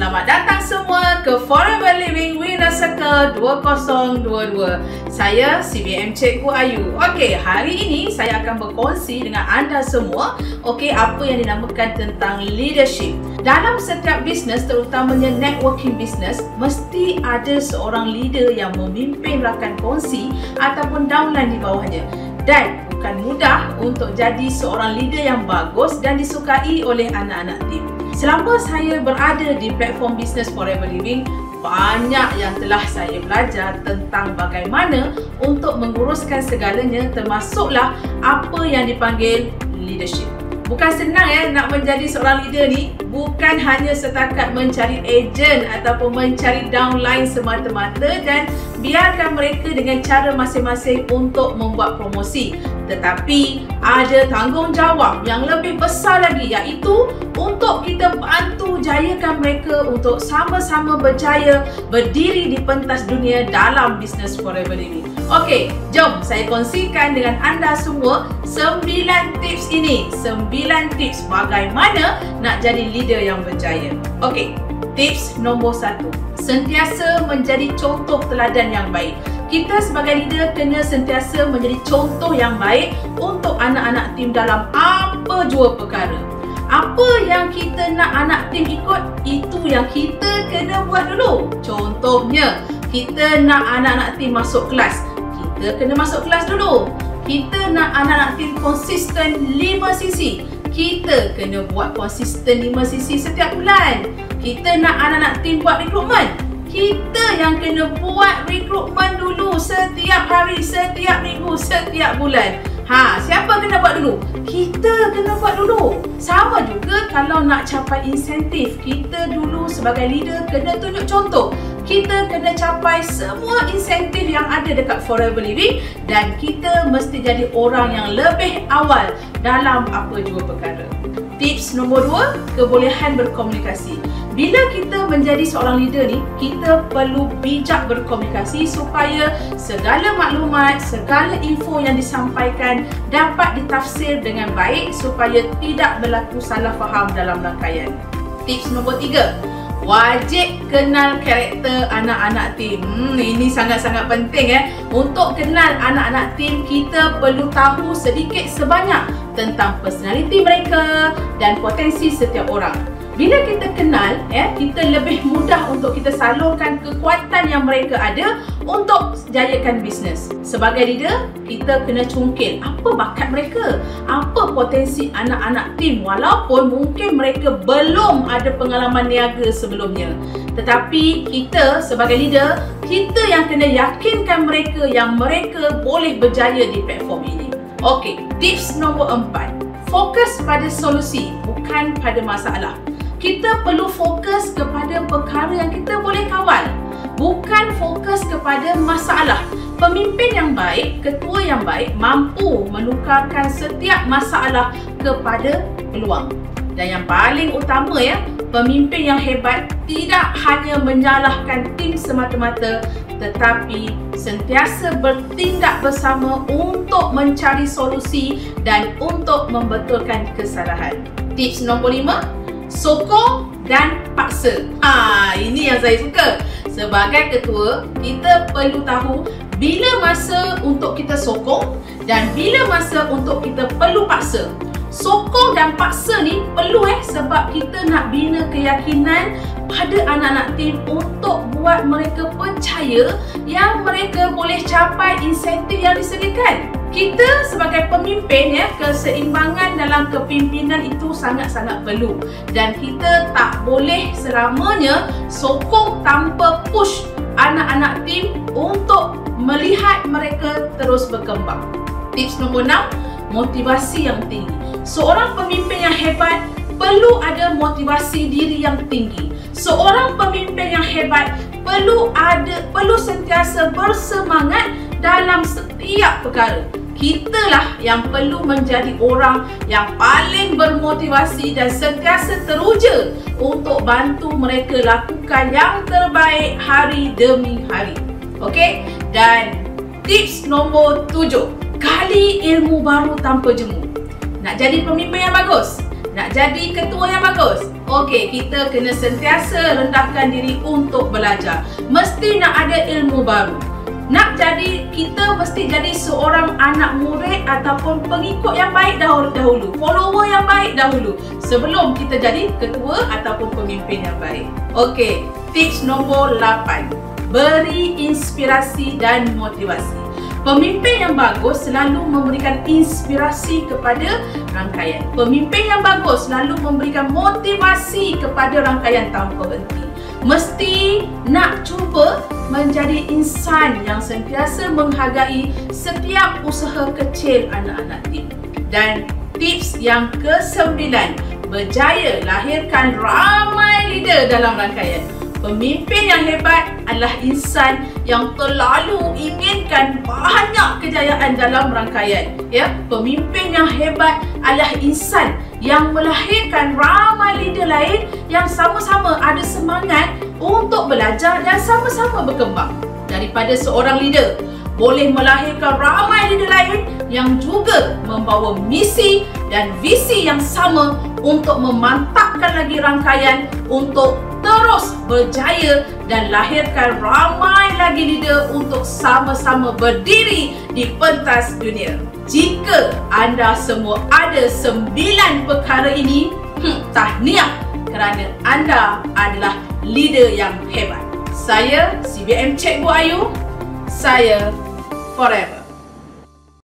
Selamat datang semua ke Forever Living Winner Circle 2022. Saya CBM Cikgu Ayu. Okey, hari ini saya akan berkongsi dengan anda semua apa yang dinamakan tentang leadership. Dalam setiap bisnes, terutamanya networking business, mesti ada seorang leader yang memimpin rakan kongsi ataupun downline di bawahnya. Dan bukan mudah untuk jadi seorang leader yang bagus dan disukai oleh anak-anak tim. Selama saya berada di platform bisnes Forever Living, banyak yang telah saya belajar tentang bagaimana untuk menguruskan segalanya, termasuklah apa yang dipanggil leadership. Bukan senang nak menjadi seorang leader ni. Bukan hanya setakat mencari ejen ataupun mencari downline semata-mata dan biarkan mereka dengan cara masing-masing untuk membuat promosi. Tetapi ada tanggungjawab yang lebih besar lagi, iaitu untuk kita bantu jayakan mereka untuk sama-sama berjaya berdiri di pentas dunia dalam bisnes Forever Living. Okey, jom saya kongsikan dengan anda semua 9 tips ini. 9 tips bagaimana nak jadi leader yang berjaya. Okey, tips nombor 1. Sentiasa menjadi contoh teladan yang baik. Kita sebagai leader kena sentiasa menjadi contoh yang baik untuk anak-anak tim dalam apa jua perkara. Apa yang kita nak anak tim ikut, itu yang kita kena buat dulu. Contohnya, kita nak anak-anak tim masuk kelas, kita kena masuk kelas dulu. Kita nak anak-anak tim konsisten 5 sisi, kita kena buat konsisten 5 sisi setiap bulan. Kita nak anak-anak tim buat rekrutmen, kita yang kena buat rekrutmen dulu setiap hari, setiap minggu, setiap bulan. Siapa kena buat dulu? Kita kena buat dulu. Sama juga kalau nak capai insentif, kita dulu sebagai leader kena tunjuk contoh. Kita kena capai semua insentif yang ada dekat Forever Living dan kita mesti jadi orang yang lebih awal dalam apa jua perkara. Tips nombor 2, kebolehan berkomunikasi. Bila kita menjadi seorang leader ni, kita perlu bijak berkomunikasi supaya segala maklumat, segala info yang disampaikan dapat ditafsir dengan baik supaya tidak berlaku salah faham dalam rangkaian. Tips nombor 3, wajib kenal karakter anak-anak tim. Ini sangat-sangat penting. Untuk kenal anak-anak tim, kita perlu tahu sedikit sebanyak tentang personaliti mereka dan potensi setiap orang. Bila kita kenal, kita lebih mudah untuk kita salurkan kekuatan yang mereka ada untuk jayakan bisnes. Sebagai leader, kita kena cungkil apa bakat mereka, apa potensi anak-anak tim walaupun mungkin mereka belum ada pengalaman niaga sebelumnya. Tetapi kita sebagai leader, kita yang kena yakinkan mereka yang mereka boleh berjaya di platform ini. Okey, tips nombor 4. Fokus pada solusi, bukan pada masalah. Kita perlu fokus kepada perkara yang kita boleh kawal, bukan fokus kepada masalah. Pemimpin yang baik, ketua yang baik mampu menukarkan setiap masalah kepada peluang. Dan yang paling utama pemimpin yang hebat tidak hanya menyalahkan tim semata-mata, tetapi sentiasa bertindak bersama untuk mencari solusi dan untuk membetulkan kesalahan. Tips nombor 5, sokong dan paksa. Ini yang saya suka. Sebagai ketua, kita perlu tahu bila masa untuk kita sokong dan bila masa untuk kita perlu paksa. Sokong dan paksa ni perlu sebab kita nak bina keyakinan pada anak-anak tim untuk buat mereka percaya yang mereka boleh capai insentif yang disediakan. Kita sebagai pemimpin, keseimbangan dalam kepimpinan itu sangat-sangat perlu. Dan kita tak boleh selamanya sokong tanpa push anak-anak tim untuk melihat mereka terus berkembang. Tips nombor 6, motivasi yang tinggi. Seorang pemimpin yang hebat perlu ada motivasi diri yang tinggi. Seorang pemimpin yang hebat perlu sentiasa bersemangat dalam setiap perkara. Kitalah yang perlu menjadi orang yang paling bermotivasi dan sentiasa teruja untuk bantu mereka lakukan yang terbaik hari demi hari. Okey? Dan tips nombor 7, gali ilmu baru tanpa jemu. Nak jadi pemimpin yang bagus, nak jadi ketua yang bagus, Okey, kita kena sentiasa rendahkan diri untuk belajar. Mesti nak ada ilmu baru. Nak jadi, kita mesti jadi seorang anak murid ataupun pengikut yang baik dahulu, follower yang baik dahulu sebelum kita jadi ketua ataupun pemimpin yang baik. Okey, tips nombor 8. Beri inspirasi dan motivasi. Pemimpin yang bagus selalu memberikan inspirasi kepada rangkaian. Pemimpin yang bagus selalu memberikan motivasi kepada rangkaian tanpa henti. Mesti nak cuba menjadi insan yang sentiasa menghargai setiap usaha kecil anak-anak tim. Dan tips yang ke-9, berjaya lahirkan ramai leader dalam rangkaian. Pemimpin yang hebat adalah insan yang terlalu inginkan banyak kejayaan dalam rangkaian. Ya, pemimpin yang hebat adalah insan yang melahirkan ramai leader lain yang sama-sama ada semangat untuk belajar dan sama-sama berkembang. Daripada seorang leader boleh melahirkan ramai leader lain yang juga membawa misi dan visi yang sama untuk memantapkan lagi rangkaian untuk terus berjaya dan lahirkan ramai lagi leader untuk sama-sama berdiri di pentas dunia. Jika anda semua ada 9 perkara ini, tahniah kerana anda adalah leader yang hebat. Saya CBM Cikgu Ayu. Saya forever.